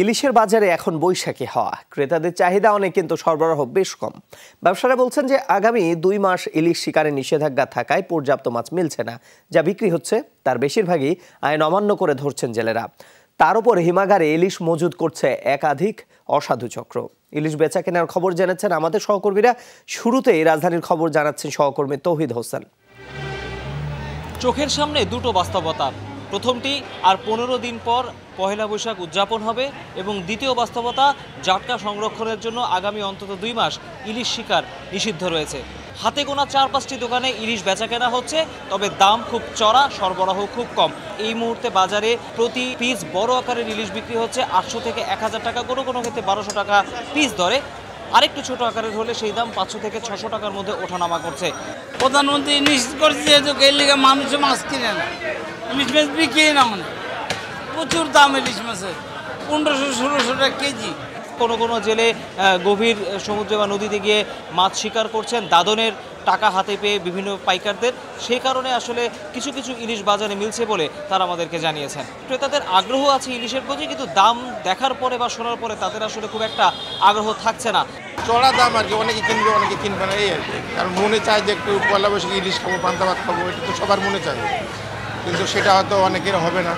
ইলিশের বাজারে এখন বৈশাখী হাওয়া, ক্রেতাদের চাহিদা অনেক কিন্তু সরবরাহ বেশ কম। ব্যবসায়ীরা বলছেন যে আগামী 2 মাস ইলিশ শিকারে নিষেধাজ্ঞা থাকায় পর্যাপ্ত মাছ মিলছে না। যা বিক্রি হচ্ছে তার বেশিরভাগই আইন অমান্য করে ধরছেন জেলেরা। তার উপর হিমাগারে ইলিশ মজুদ করছে একাধিক অসাধু চক্র। ইলিশ বেচা কেনার খবর জেনেছেন আমাদের সহকর্মীরা। শুরুতেই রাজধানীর খবর জানাচ্ছেন সহকর্মী তৌহিদ হোসেন। চোখের সামনে দুটো বাস্তবতা। প্রথমটি আর 15 দিন পর পহেলা বৈশাখ উদযাপন হবে এবং দ্বিতীয় বাস্তবতা জাটকা সংরক্ষণের জন্য আগামী অন্তত 2 মাস ইলিশ শিকার নিষিদ্ধ রয়েছে। হাতে গোনা 4-5টি দোকানে ইলিশ বেচা কেনা হচ্ছে, তবে দাম খুব চড়া, সরবরাহ খুব কম। এই মুহূর্তে বাজারে প্রতি পিস বড় আকারের ইলিশ বিক্রি হচ্ছে 800 থেকে 1000 টাকা, কোনো কোনো ক্ষেত্রে 1200 টাকা পিস ধরে। আরেকটু ছোট আকারের হলে সেই দাম 500 থেকে 600 টাকার মধ্যে ওঠানামা করছে। প্রধানমন্ত্রী নিশ্চিত করছে যেহেতু এর লিগে মানুষ মাছ কিনে না, ইলিশ মাছ বিক্রি না, মানে প্রচুর দাম ইলিশ মাছের, 1500-1600 টাকা কেজি। কোনো কোনো জেলে গভীর সমুদ্রে বা নদীতে গিয়ে মাছ শিকার করছেন দাদনের টাকা হাতে পেয়ে বিভিন্ন পাইকারদের। সেই কারণে আসলে কিছু কিছু ইলিশ বাজারে মিলছে বলে তারা আমাদেরকে জানিয়েছেন। ক্রেতাদের আগ্রহ আছে ইলিশের প্রতি, কিন্তু দাম দেখার পরে বা শোনার পরে তাদের আসলে খুব একটা আগ্রহ থাকছে না। চড়া দাম আর কি, অনেকে কিনবে অনেকে কিনবে না, এই আর কি। কারণ মনে চায় যে একটু পয়লা বৈশাখে ইলিশ খাবো, পান্তা ভাত খাবো, এটা তো সবার মনে চায়, কিন্তু সেটা হয়তো অনেকের হবে না।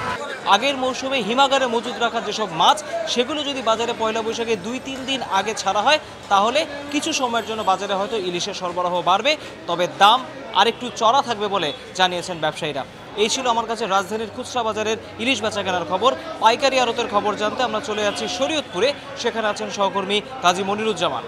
আগের মৌসুমে হিমাগারে মজুদ রাখা যেসব মাছ, সেগুলো যদি বাজারে পয়লা বৈশাখে 2-3 দিন আগে ছাড়া হয়, তাহলে কিছু সময়ের জন্য বাজারে হয়তো ইলিশের সরবরাহ বাড়বে, তবে দাম আরেকটু চড়া থাকবে বলে জানিয়েছেন ব্যবসায়ীরা। এই ছিল আমার কাছে রাজধানীর খুচরা বাজারের ইলিশ বেচা কেনার খবর। পাইকারি আড়তের খবর জানতে আমরা চলে যাচ্ছি শরীয়তপুরে। সেখানে আছেন সহকর্মী কাজী মনিরুজ্জামান।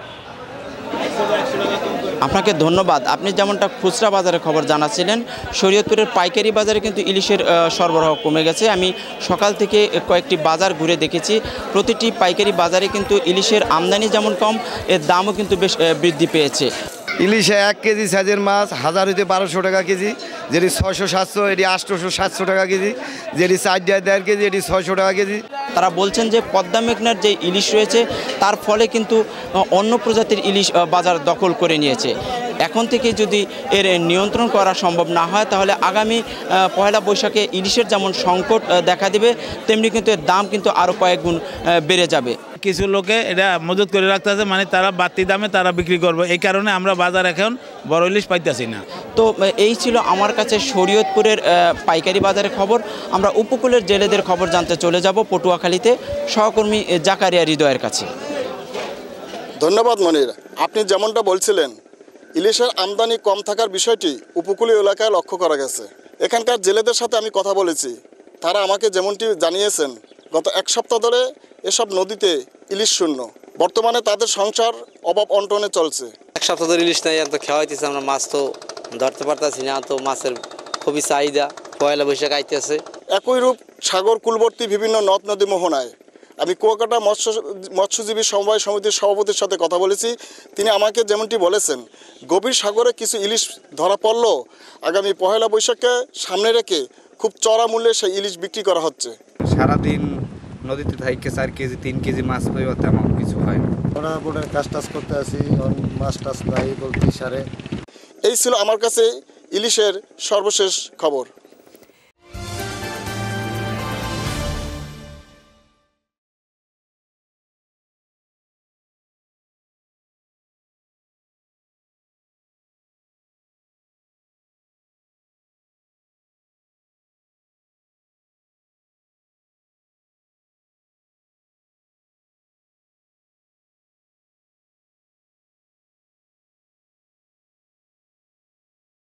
আপনাকে ধন্যবাদ। আপনি যেমনটা খুচরা বাজারের খবর জানাচ্ছিলেন, শরীয়তপুরের পাইকারি বাজারে কিন্তু ইলিশের সরবরাহ কমে গেছে। আমি সকাল থেকে কয়েকটি বাজার ঘুরে দেখেছি, প্রতিটি পাইকারি বাজারে কিন্তু ইলিশের আমদানি যেমন কম, এর দামও কিন্তু বেশ বৃদ্ধি পেয়েছে। ইলিশে 1 কেজি সাইজের মাছ 1000 হইতে 1200 টাকা কেজি, যেটি 600-700, এটি 800-700 টাকা কেজি, যেটি 4.5 কেজি, এটি 600 টাকা কেজি। তারা বলছেন যে পদ্মা মেঘনার যে ইলিশ রয়েছে তার ফলে কিন্তু অন্য প্রজাতির ইলিশ বাজার দখল করে নিয়েছে। এখন থেকে যদি এর নিয়ন্ত্রণ করা সম্ভব না হয়, তাহলে আগামী পয়লা বৈশাখে ইলিশের যেমন সংকট দেখা দেবে, তেমনি কিন্তু এর দাম কিন্তু আরও কয়েক গুণ বেড়ে যাবে। কিছু লোকে এটা মজুত করে রাখতেছে, মানে তারা বাড়তি দামে তারা বিক্রি করবে, এই কারণে আমরা বাজার এখন বড় ইলিশ পাইতেছি না। তো এই ছিল আমার কাছে শরীয়তপুরের পাইকারি বাজারের খবর। আমরা উপকূলের জেলেদের খবর জানতে চলে যাব পটুয়াখালীতে সহকর্মী জাকারিয়া হৃদয়ের কাছে। ধন্যবাদ মনির। আপনি যেমনটা বলছিলেন, ইলিশের আমদানি কম থাকার বিষয়টি উপকূলীয় এলাকায় লক্ষ্য করা গেছে। এখানকার জেলেদের সাথে আমি কথা বলেছি, তারা আমাকে যেমনটি জানিয়েছেন, গত 1 সপ্তাহ ধরে এসব নদীতে ইলিশ শূন্য। বর্তমানে তাদের সংসার অভাব অনটনে চলছে। 1 সপ্তাহ ধরে ইলিশ নাই, এত খাওয়া হইতেছে, আমরা মাছ তো ধরতে পারতেছি না, তো মাছের খুবই চাহিদা, পয়লা বৈশাখ আইতেছে। একই রূপ সাগর কূলবর্তী বিভিন্ন নদ নদী মোহনায়। আমি কুয়াকাটা মৎস্যজীবী সমবায় সমিতির সভাপতির সাথে কথা বলেছি। তিনি আমাকে যেমনটি বলেছেন, গভীর সাগরে কিছু ইলিশ ধরা পড়লেও আগামী পহেলা বৈশাখকে সামনে রেখে খুব চড়া মূল্যে সেই ইলিশ বিক্রি করা হচ্ছে। সারাদিন নদীতে থাইকে 4 কেজি 3 কেজি মাছ পাইবা, তেমন কিছু হয় না। ওরা বোর্ডের কাজ টাজ করতে আসি, মাছ টাছ নাই বলতে সারে। এই ছিল আমার কাছে ইলিশের সর্বশেষ খবর।